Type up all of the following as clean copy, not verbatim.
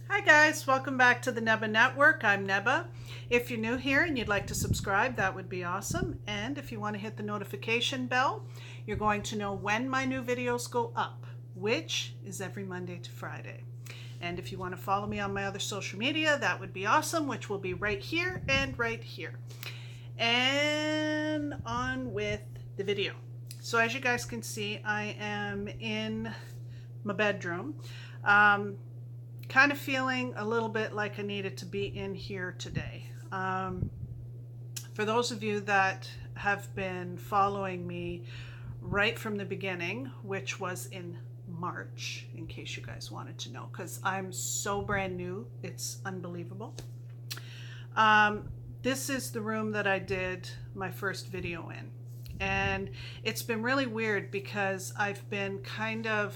Hi guys, welcome back to the Neba Network. I'm Neba. If you're new here and you'd like to subscribe, that would be awesome. And if you want to hit the notification bell, you're going to know when my new videos go up, which is every Monday to Friday. And if you want to follow me on my other social media, that would be awesome, which will be right here and right here. And on with the video. So as you guys can see, I am in my bedroom. Kind of feeling a little bit like I needed to be in here today. For those of you that have been following me right from the beginning, which was in March, in case you guys wanted to know, because I'm so brand new, it's unbelievable. This is the room that I did my first video in. And it's been really weird because I've been kind of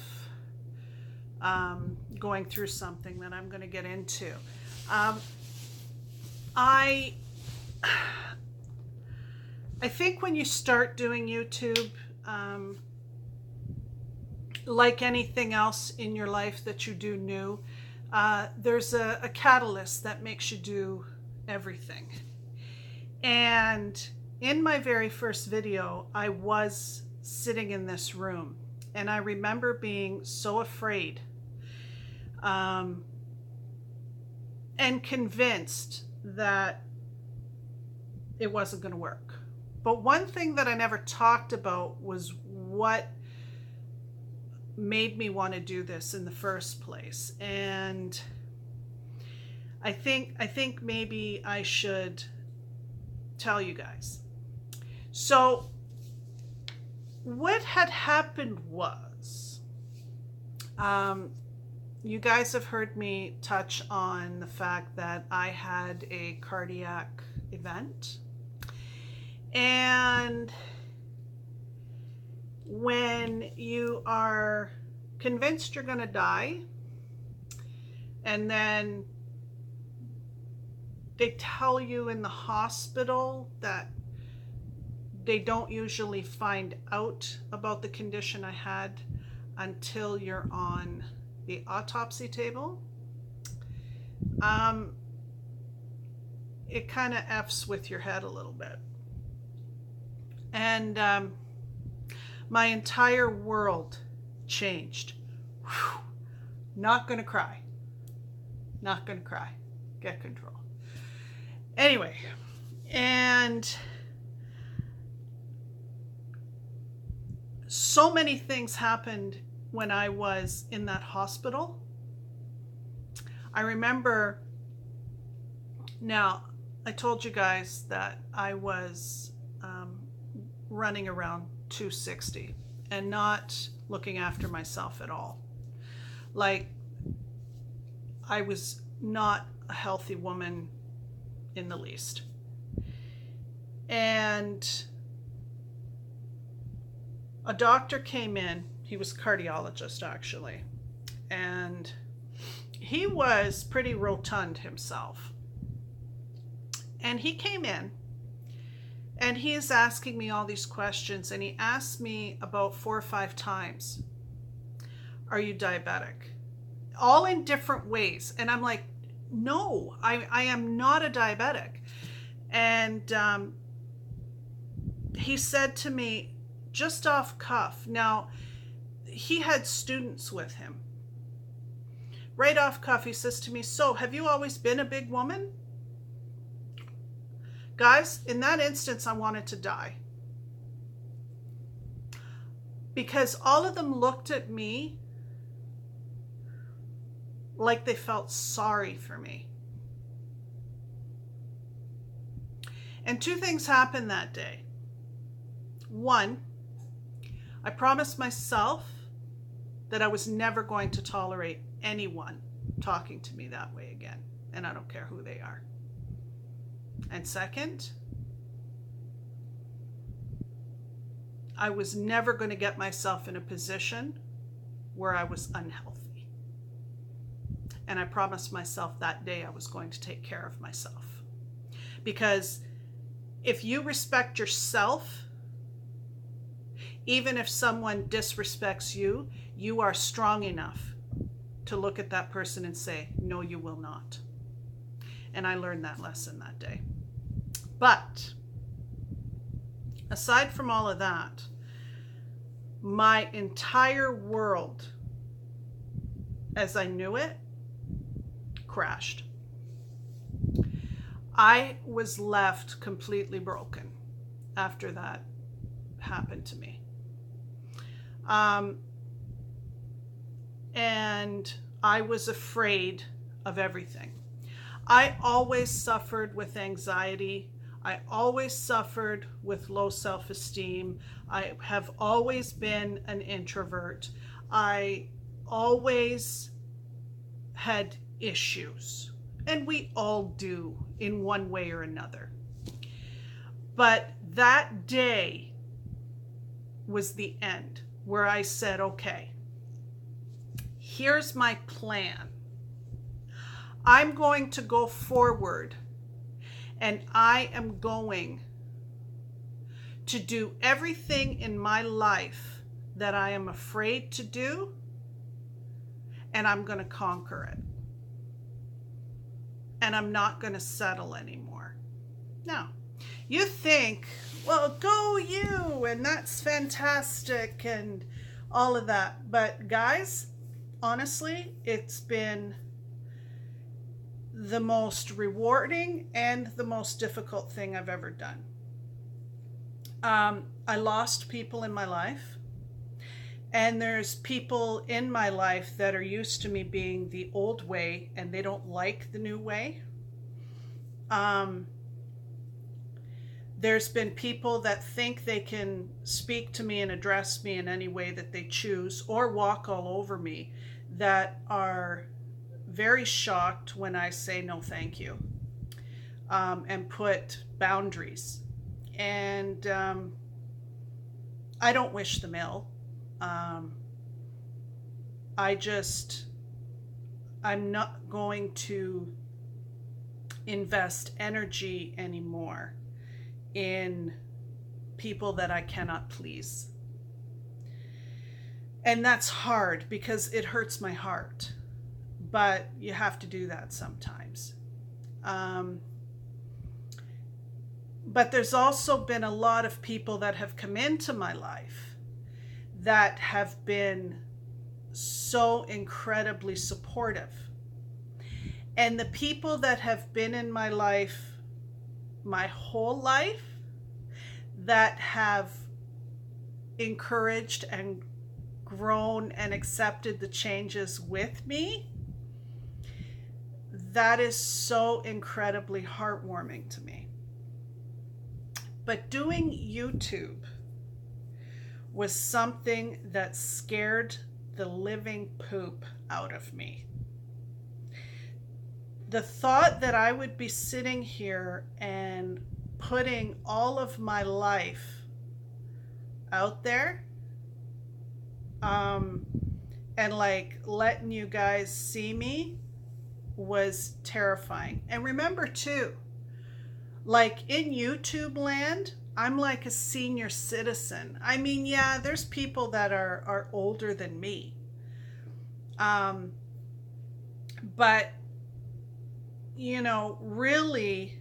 going through something that I'm going to get into. I think when you start doing YouTube, like anything else in your life that you do new, there's a catalyst that makes you do everything. And in my very first video, I was sitting in this room, and I remember being so afraid and convinced that it wasn't going to work. But one thing that I never talked about was what made me want to do this in the first place. And I think maybe I should tell you guys. So what had happened was, you guys have heard me touch on the fact that I had a cardiac event. And when you are convinced you're going to die, and then they tell you in the hospital that they don't usually find out about the condition I had until you're on the autopsy table, it kind of F's with your head a little bit. And my entire world changed. Whew. Not gonna cry. Not gonna cry. Get control. Anyway, and so many things happened when I was in that hospital. I remember, now I told you guys that I was running around 260 and not looking after myself at all. Like, I was not a healthy woman in the least. And a doctor came in. He was a cardiologist, actually, and he was pretty rotund himself. And he came in and he is asking me all these questions, and he asked me about 4 or 5 times, are you diabetic? All in different ways. And I'm like, no, I am not a diabetic. And he said to me, just off cuff, now he had students with him, right off cuff, he says to me, so have you always been a big woman? Guys, in that instance, I wanted to die. Because all of them looked at me like they felt sorry for me. And 2 things happened that day. One, I promised myself that I was never going to tolerate anyone talking to me that way again. And I don't care who they are. And second, I was never going to get myself in a position where I was unhealthy. And I promised myself that day I was going to take care of myself. Because if you respect yourself, even if someone disrespects you, you are strong enough to look at that person and say, no, you will not. And I learned that lesson that day. But aside from all of that, my entire world, as I knew it, crashed. I was left completely broken after that happened to me. And I was afraid of everything. I always suffered with anxiety. I always suffered with low self-esteem. I have always been an introvert. I always had issues, and we all do in one way or another. But that day was the end where I said, okay, here's my plan. I'm going to go forward, and I am going to do everything in my life that I am afraid to do, and I'm going to conquer it. And I'm not going to settle anymore. Now, you think, well, go you, and that's fantastic, and all of that. But guys, honestly, it's been the most rewarding and the most difficult thing I've ever done. I lost people in my life, and there's people in my life that are used to me being the old way, and they don't like the new way. There's been people that think they can speak to me and address me in any way that they choose, or walk all over me, that are very shocked when I say no thank you, and put boundaries. And I don't wish them ill. I'm not going to invest energy anymore in people that I cannot please. And that's hard because it hurts my heart, but you have to do that sometimes. But there's also been a lot of people that have come into my life that have been so incredibly supportive. And the people that have been in my life my whole life, that have encouraged and grown and accepted the changes with me, that is so incredibly heartwarming to me. But doing YouTube was something that scared the living poop out of me. The thought that I would be sitting here and putting all of my life out there, and like letting you guys see me, was terrifying. And remember too, like in YouTube land, I'm like a senior citizen. I mean, yeah, there's people that are older than me. But you know, really,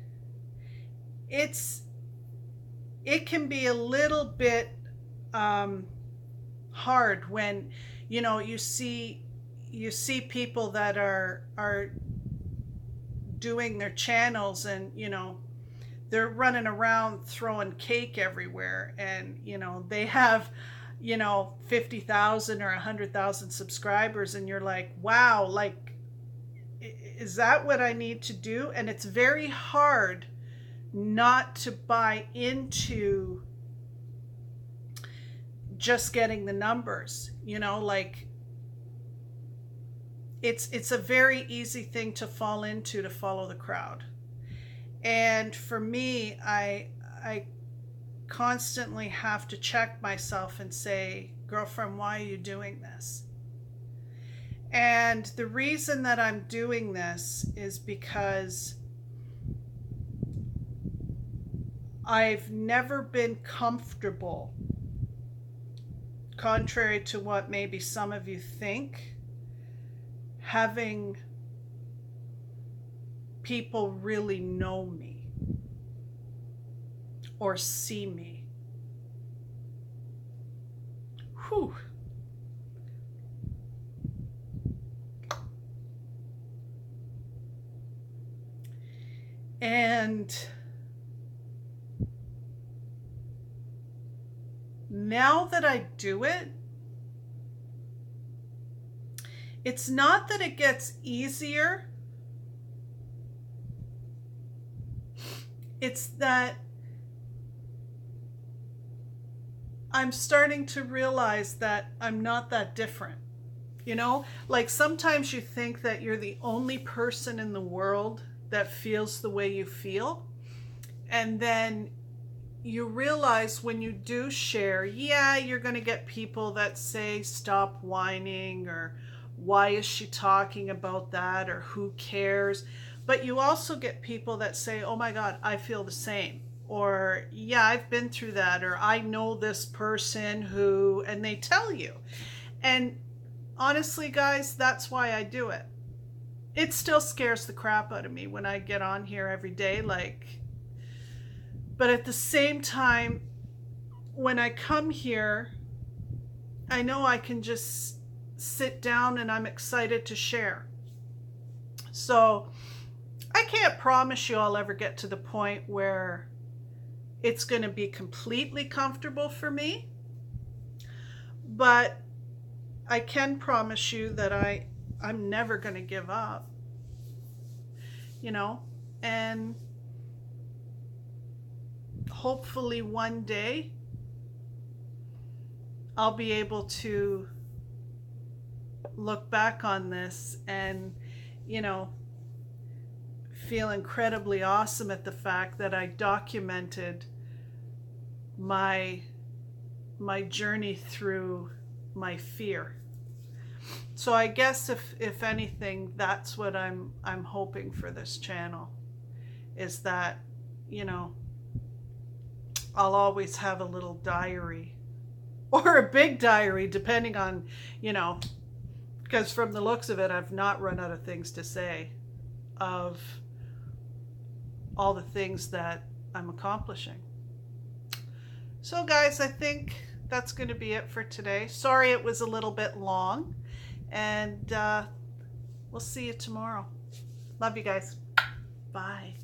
it can be a little bit hard when, you know, you see people that are doing their channels, and you know, they're running around throwing cake everywhere, and you know, they have, you know, 50,000 or 100,000 subscribers, and you're like, wow, like, is that what I need to do? And it's very hard not to buy into just getting the numbers, you know, like it's a very easy thing to fall into, to follow the crowd. And for me, I constantly have to check myself and say, girlfriend, why are you doing this? And the reason that I'm doing this is because I've never been comfortable, contrary to what maybe some of you think, having people really know me or see me. Whew. And now that I do it, it's not that it gets easier. It's that I'm starting to realize that I'm not that different. You know, like sometimes you think that you're the only person in the world that feels the way you feel. And then you realize when you do share, yeah, you're going to get people that say, stop whining, or why is she talking about that, or who cares? But you also get people that say, oh my God, I feel the same. Or, yeah, I've been through that. Or I know this person who, and they tell you. And honestly, guys, that's why I do it. It still scares the crap out of me when I get on here every day. But at the same time, when I come here, I know I can just sit down and I'm excited to share. So I can't promise you I'll ever get to the point where it's going to be completely comfortable for me. But I can promise you that I'm never going to give up. You know, and hopefully one day I'll be able to look back on this and, you know, feel incredibly awesome at the fact that I documented my journey through my fear. So I guess if anything, that's what I'm hoping for this channel, is that, you know, I'll always have a little diary, or a big diary, depending on, you know, because from the looks of it, I've not run out of things to say, of all the things that I'm accomplishing. So guys, I think that's going to be it for today. Sorry it was a little bit long, and we'll see you tomorrow. Love you guys. Bye.